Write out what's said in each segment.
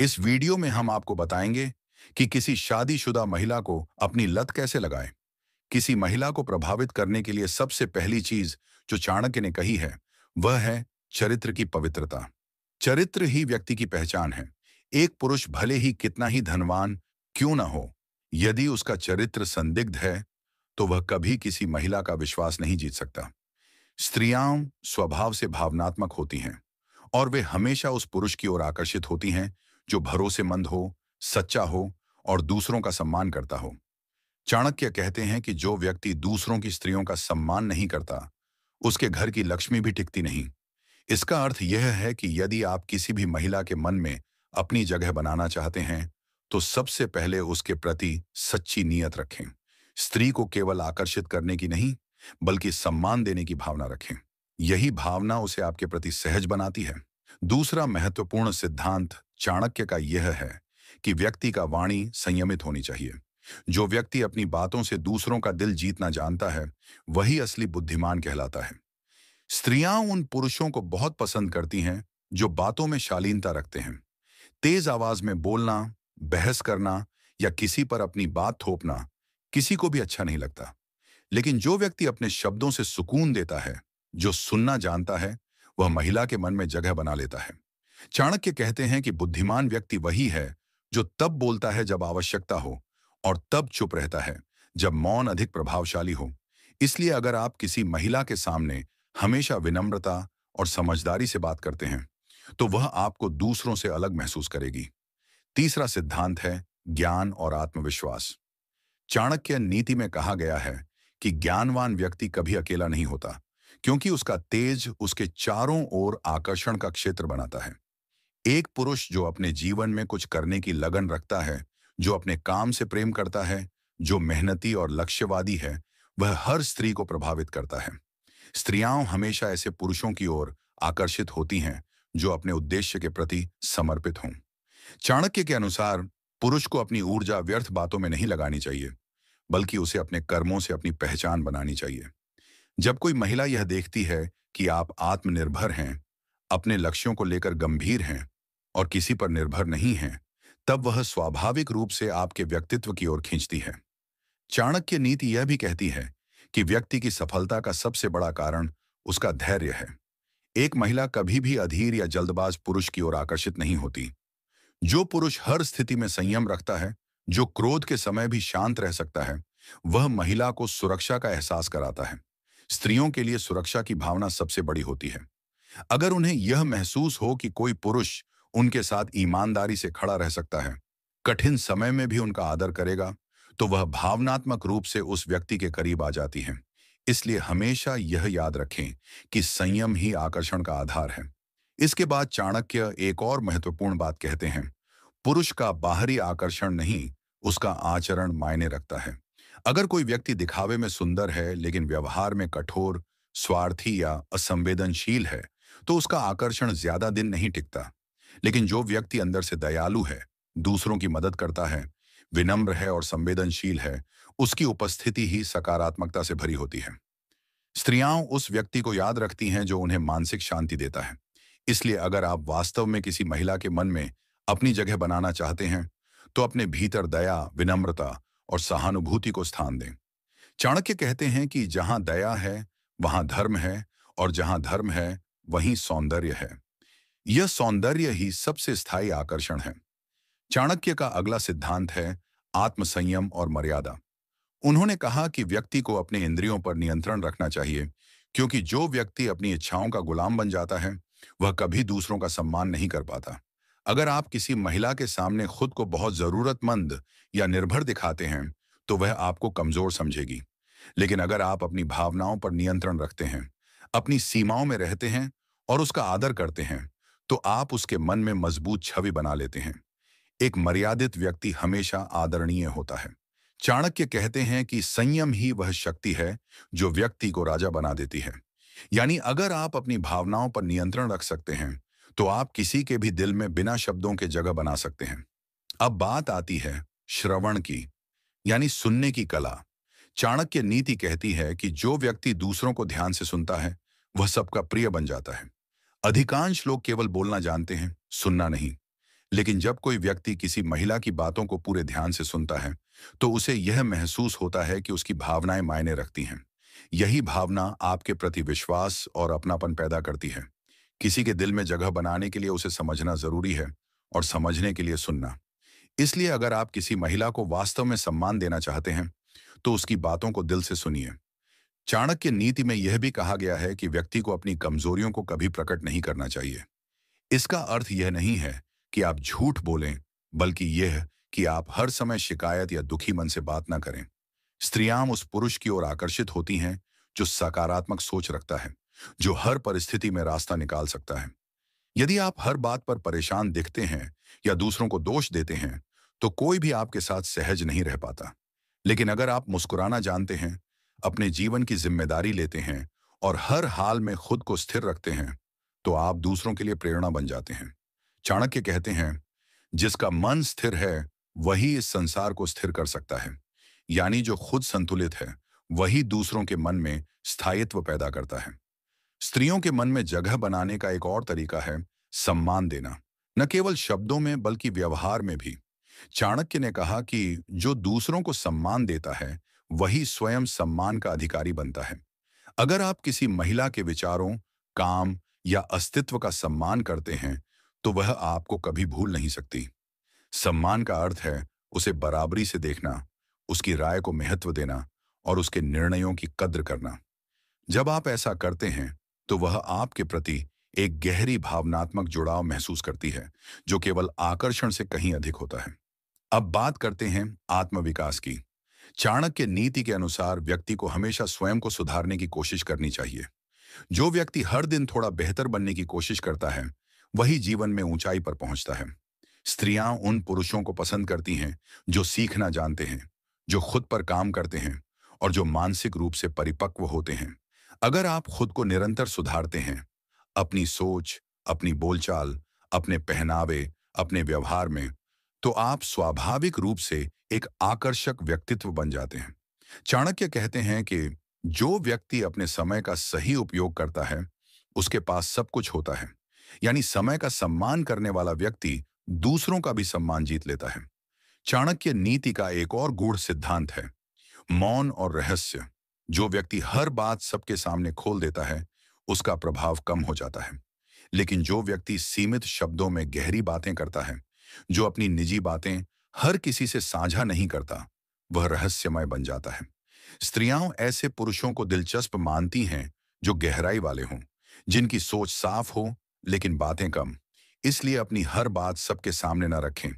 इस वीडियो में हम आपको बताएंगे कि किसी शादीशुदा महिला को अपनी लत कैसे लगाएं। किसी महिला को प्रभावित करने के लिए सबसे पहली चीज जो चाणक्य ने कही है, वह है चरित्र की पवित्रता। चरित्र ही व्यक्ति की पहचान है। एक पुरुष भले ही कितना ही धनवान क्यों न हो, यदि उसका चरित्र संदिग्ध है, तो वह कभी किसी महिला का विश्वास नहीं जीत सकता। स्त्रियां स्वभाव से भावनात्मक होती हैं और वे हमेशा उस पुरुष की ओर आकर्षित होती हैं जो भरोसेमंद हो, सच्चा हो और दूसरों का सम्मान करता हो। चाणक्य कहते हैं कि जो व्यक्ति दूसरों की स्त्रियों का सम्मान नहीं करता, उसके घर की लक्ष्मी भी टिकती नहीं। इसका अर्थ यह है कि यदि आप किसी भी महिला के मन में अपनी जगह बनाना चाहते हैं, तो सबसे पहले उसके प्रति सच्ची नीयत रखें। स्त्री को केवल आकर्षित करने की नहीं, बल्कि सम्मान देने की भावना रखें। यही भावना उसे आपके प्रति सहज बनाती है। दूसरा महत्वपूर्ण सिद्धांत चाणक्य का यह है कि व्यक्ति का वाणी संयमित होनी चाहिए। जो व्यक्ति अपनी बातों से दूसरों का दिल जीतना जानता है, वही असली बुद्धिमान कहलाता है। स्त्रियां उन पुरुषों को बहुत पसंद करती हैं जो बातों में शालीनता रखते हैं। तेज आवाज में बोलना, बहस करना या किसी पर अपनी बात थोपना किसी को भी अच्छा नहीं लगता। लेकिन जो व्यक्ति अपने शब्दों से सुकून देता है, जो सुनना जानता है, वह महिला के मन में जगह बना लेता है। चाणक्य कहते हैं कि बुद्धिमान व्यक्ति वही है जो तब बोलता है जब आवश्यकता हो और तब चुप रहता है जब मौन अधिक प्रभावशाली हो। इसलिए अगर आप किसी महिला के सामने हमेशा विनम्रता और समझदारी से बात करते हैं, तो वह आपको दूसरों से अलग महसूस करेगी। तीसरा सिद्धांत है ज्ञान और आत्मविश्वास। चाणक्य नीति में कहा गया है कि ज्ञानवान व्यक्ति कभी अकेला नहीं होता, क्योंकि उसका तेज उसके चारों ओर आकर्षण का क्षेत्र बनाता है। एक पुरुष जो अपने जीवन में कुछ करने की लगन रखता है, जो अपने काम से प्रेम करता है, जो मेहनती और लक्ष्यवादी है, वह हर स्त्री को प्रभावित करता है। स्त्रियां हमेशा ऐसे पुरुषों की ओर आकर्षित होती हैं जो अपने उद्देश्य के प्रति समर्पित हों। चाणक्य के अनुसार पुरुष को अपनी ऊर्जा व्यर्थ बातों में नहीं लगानी चाहिए, बल्कि उसे अपने कर्मों से अपनी पहचान बनानी चाहिए। जब कोई महिला यह देखती है कि आप आत्मनिर्भर हैं, अपने लक्ष्यों को लेकर गंभीर हैं और किसी पर निर्भर नहीं हैं, तब वह स्वाभाविक रूप से आपके व्यक्तित्व की ओर खींचती है। चाणक्य नीति यह भी कहती है कि व्यक्ति की सफलता का सबसे बड़ा कारण उसका धैर्य है। एक महिला कभी भी अधीर या जल्दबाज पुरुष की ओर आकर्षित नहीं होती। जो पुरुष हर स्थिति में संयम रखता है, जो क्रोध के समय भी शांत रह सकता है, वह महिला को सुरक्षा का एहसास कराता है। स्त्रियों के लिए सुरक्षा की भावना सबसे बड़ी होती है। अगर उन्हें यह महसूस हो कि कोई पुरुष उनके साथ ईमानदारी से खड़ा रह सकता है, कठिन समय में भी उनका आदर करेगा, तो वह भावनात्मक रूप से उस व्यक्ति के करीब आ जाती हैं। इसलिए हमेशा यह याद रखें कि संयम ही आकर्षण का आधार है। इसके बाद चाणक्य एक और महत्वपूर्ण बात कहते हैं। पुरुष का बाहरी आकर्षण नहीं, उसका आचरण मायने रखता है। अगर कोई व्यक्ति दिखावे में सुंदर है लेकिन व्यवहार में कठोर, स्वार्थी या असंवेदनशील है, तो उसका आकर्षण ज्यादा दिन नहीं टिकता। लेकिन जो व्यक्ति अंदर से दयालु है, दूसरों की मदद करता है, विनम्र है और संवेदनशील है, उसकी उपस्थिति ही सकारात्मकता से भरी होती है। स्त्रियां उस व्यक्ति को याद रखती हैं जो उन्हें मानसिक शांति देता है। इसलिए अगर आप वास्तव में किसी महिला के मन में अपनी जगह बनाना चाहते हैं, तो अपने भीतर दया, विनम्रता और सहानुभूति को स्थान दें। चाणक्य कहते हैं कि जहां दया है, वहां धर्म है, और जहां धर्म है, वहीं सौंदर्य है। यह सौंदर्य ही सबसे स्थायी आकर्षण है। चाणक्य का अगला सिद्धांत है आत्मसंयम और मर्यादा। उन्होंने कहा कि व्यक्ति को अपने इंद्रियों पर नियंत्रण रखना चाहिए, क्योंकि जो व्यक्ति अपनी इच्छाओं का गुलाम बन जाता है, वह कभी दूसरों का सम्मान नहीं कर पाता। अगर आप किसी महिला के सामने खुद को बहुत जरूरतमंद या निर्भर दिखाते हैं, तो वह आपको कमजोर समझेगी। लेकिन अगर आप अपनी भावनाओं पर नियंत्रण रखते हैं, अपनी सीमाओं में रहते हैं और उसका आदर करते हैं, तो आप उसके मन में मजबूत छवि बना लेते हैं। एक मर्यादित व्यक्ति हमेशा आदरणीय होता है। चाणक्य कहते हैं कि संयम ही वह शक्ति है जो व्यक्ति को राजा बना देती है। यानी अगर आप अपनी भावनाओं पर नियंत्रण रख सकते हैं, तो आप किसी के भी दिल में बिना शब्दों के जगह बना सकते हैं। अब बात आती है श्रवण की, यानी सुनने की कला। चाणक्य नीति कहती है कि जो व्यक्ति दूसरों को ध्यान से सुनता है, वह सबका प्रिय बन जाता है। अधिकांश लोग केवल बोलना जानते हैं, सुनना नहीं। लेकिन जब कोई व्यक्ति किसी महिला की बातों को पूरे ध्यान से सुनता है, तो उसे यह महसूस होता है कि उसकी भावनाएं मायने रखती हैं। यही भावना आपके प्रति विश्वास और अपनापन पैदा करती है। किसी के दिल में जगह बनाने के लिए उसे समझना जरूरी है और समझने के लिए सुनना। इसलिए अगर आप किसी महिला को वास्तव में सम्मान देना चाहते हैं, तो उसकी बातों को दिल से सुनिए। चाणक्य नीति में यह भी कहा गया है कि व्यक्ति को अपनी कमजोरियों को कभी प्रकट नहीं करना चाहिए। इसका अर्थ यह नहीं है कि आप झूठ बोलें, बल्कि यह कि आप हर समय शिकायत या दुखी मन से बात ना करें। स्त्रियां उस पुरुष की ओर आकर्षित होती हैं जो सकारात्मक सोच रखता है, जो हर परिस्थिति में रास्ता निकाल सकता है। यदि आप हर बात पर परेशान दिखते हैं या दूसरों को दोष देते हैं, तो कोई भी आपके साथ सहज नहीं रह पाता। लेकिन अगर आप मुस्कुराना जानते हैं, अपने जीवन की जिम्मेदारी लेते हैं और हर हाल में खुद को स्थिर रखते हैं, तो आप दूसरों के लिए प्रेरणा बन जाते हैं। चाणक्य कहते हैं, जिसका मन स्थिर है, वही इस संसार को स्थिर कर सकता है। यानी जो खुद संतुलित है, वही दूसरों के मन में स्थायित्व पैदा करता है। स्त्रियों के मन में जगह बनाने का एक और तरीका है सम्मान देना, न केवल शब्दों में बल्कि व्यवहार में भी। चाणक्य ने कहा कि जो दूसरों को सम्मान देता है, वही स्वयं सम्मान का अधिकारी बनता है। अगर आप किसी महिला के विचारों, काम या अस्तित्व का सम्मान करते हैं, तो वह आपको कभी भूल नहीं सकती। सम्मान का अर्थ है उसे बराबरी से देखना, उसकी राय को महत्व देना और उसके निर्णयों की कद्र करना। जब आप ऐसा करते हैं, तो वह आपके प्रति एक गहरी भावनात्मक जुड़ाव महसूस करती है, जो केवल आकर्षण से कहीं अधिक होता है। अब बात करते हैं आत्मविकास की। चाणक्य नीति के अनुसार व्यक्ति को हमेशा स्वयं को सुधारने की कोशिश करनी चाहिए। जो व्यक्ति हर दिन थोड़ा बेहतर बनने की कोशिश करता है, वही जीवन में ऊंचाई पर पहुंचता है। स्त्रियां उन पुरुषों को पसंद करती हैं जो सीखना जानते हैं, जो खुद पर काम करते हैं और जो मानसिक रूप से परिपक्व होते हैं। अगर आप खुद को निरंतर सुधारते हैं, अपनी सोच, अपनी बोलचाल, अपने पहनावे, अपने व्यवहार में, तो आप स्वाभाविक रूप से एक आकर्षक व्यक्तित्व बन जाते हैं। चाणक्य कहते हैं कि जो व्यक्ति अपने समय का सही उपयोग करता है, उसके पास सब कुछ होता है। यानी समय का सम्मान करने वाला व्यक्ति दूसरों का भी सम्मान जीत लेता है। चाणक्य नीति का एक और गूढ़ सिद्धांत है मौन और रहस्य। जो व्यक्ति हर बात सबके सामने खोल देता है, उसका प्रभाव कम हो जाता है। लेकिन जो व्यक्ति सीमित शब्दों में गहरी बातें करता है, जो अपनी निजी बातें हर किसी से साझा नहीं करता, वह रहस्यमय बन जाता है। स्त्रियां ऐसे पुरुषों को दिलचस्प मानती हैं जो गहराई वाले हों, जिनकी सोच साफ हो लेकिन बातें कम। इसलिए अपनी हर बात सबके सामने न रखें,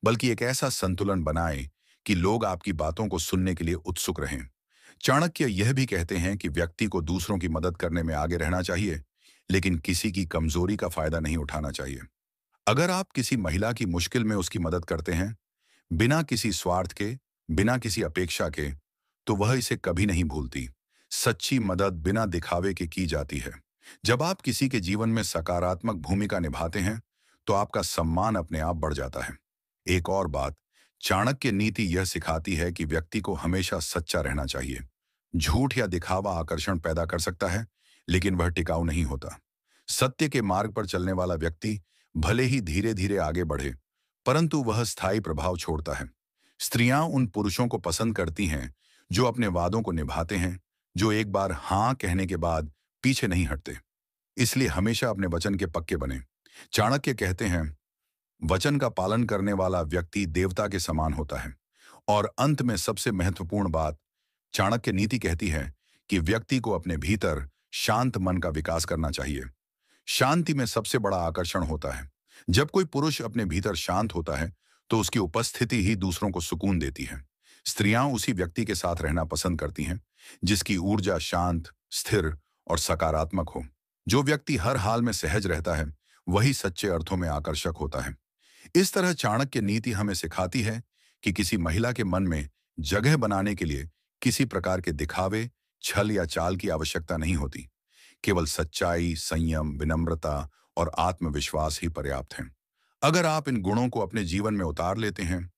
बल्कि एक ऐसा संतुलन बनाएं कि लोग आपकी बातों को सुनने के लिए उत्सुक रहें। चाणक्य यह भी कहते हैं कि व्यक्ति को दूसरों की मदद करने में आगे रहना चाहिए, लेकिन किसी की कमजोरी का फायदा नहीं उठाना चाहिए। अगर आप किसी महिला की मुश्किल में उसकी मदद करते हैं, बिना किसी स्वार्थ के, बिना किसी अपेक्षा के, तो वह इसे कभी नहीं भूलती। सच्ची मदद बिना दिखावे के की जाती है। जब आप किसी के जीवन में सकारात्मक भूमिका निभाते हैं, तो आपका सम्मान अपने आप बढ़ जाता है। एक और बात, चाणक्य नीति यह सिखाती है कि व्यक्ति को हमेशा सच्चा रहना चाहिए। झूठ या दिखावा आकर्षण पैदा कर सकता है, लेकिन वह टिकाऊ नहीं होता। सत्य के मार्ग पर चलने वाला व्यक्ति भले ही धीरे धीरे आगे बढ़े, परंतु वह स्थायी प्रभाव छोड़ता है। स्त्रियां उन पुरुषों को पसंद करती हैं जो अपने वादों को निभाते हैं, जो एक बार हाँ कहने के बाद पीछे नहीं हटते। इसलिए हमेशा अपने वचन के पक्के बने। चाणक्य कहते हैं, वचन का पालन करने वाला व्यक्ति देवता के समान होता है। और अंत में सबसे महत्वपूर्ण बात, चाणक्य नीति कहती है कि व्यक्ति को अपने भीतर शांत मन का विकास करना चाहिए। शांति में सबसे बड़ा आकर्षण होता है। जब कोई पुरुष अपने भीतर शांत होता है, तो उसकी उपस्थिति ही दूसरों को सुकून देती है। स्त्रियां उसी व्यक्ति के साथ रहना पसंद करती हैं जिसकी ऊर्जा शांत, स्थिर और सकारात्मक हो। जो व्यक्ति हर हाल में सहज रहता है, वही सच्चे अर्थों में आकर्षक होता है। इस तरह चाणक्य नीति हमें सिखाती है कि किसी महिला के मन में जगह बनाने के लिए किसी प्रकार के दिखावे, छल या चाल की आवश्यकता नहीं होती। केवल सच्चाई, संयम, विनम्रता और आत्मविश्वास ही पर्याप्त हैं। अगर आप इन गुणों को अपने जीवन में उतार लेते हैं,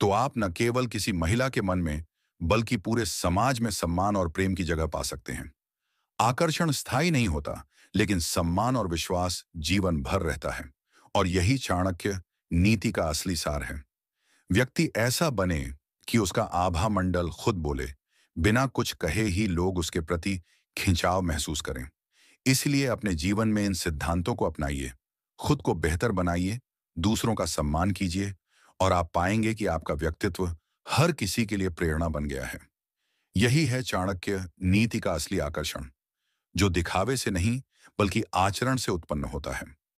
तो आप न केवल किसी महिला के मन में, बल्कि पूरे समाज में सम्मान और प्रेम की जगह पा सकते हैं। आकर्षण स्थायी नहीं होता, लेकिन सम्मान और विश्वास जीवन भर रहता है। और यही चाणक्य नीति का असली सार है। व्यक्ति ऐसा बने कि उसका आभा मंडल खुद बोले, बिना कुछ कहे ही लोग उसके प्रति खिंचाव महसूस करें। इसलिए अपने जीवन में इन सिद्धांतों को अपनाइए, खुद को बेहतर बनाइए, दूसरों का सम्मान कीजिए और आप पाएंगे कि आपका व्यक्तित्व हर किसी के लिए प्रेरणा बन गया है। यही है चाणक्य नीति का असली आकर्षण, जो दिखावे से नहीं बल्कि आचरण से उत्पन्न होता है।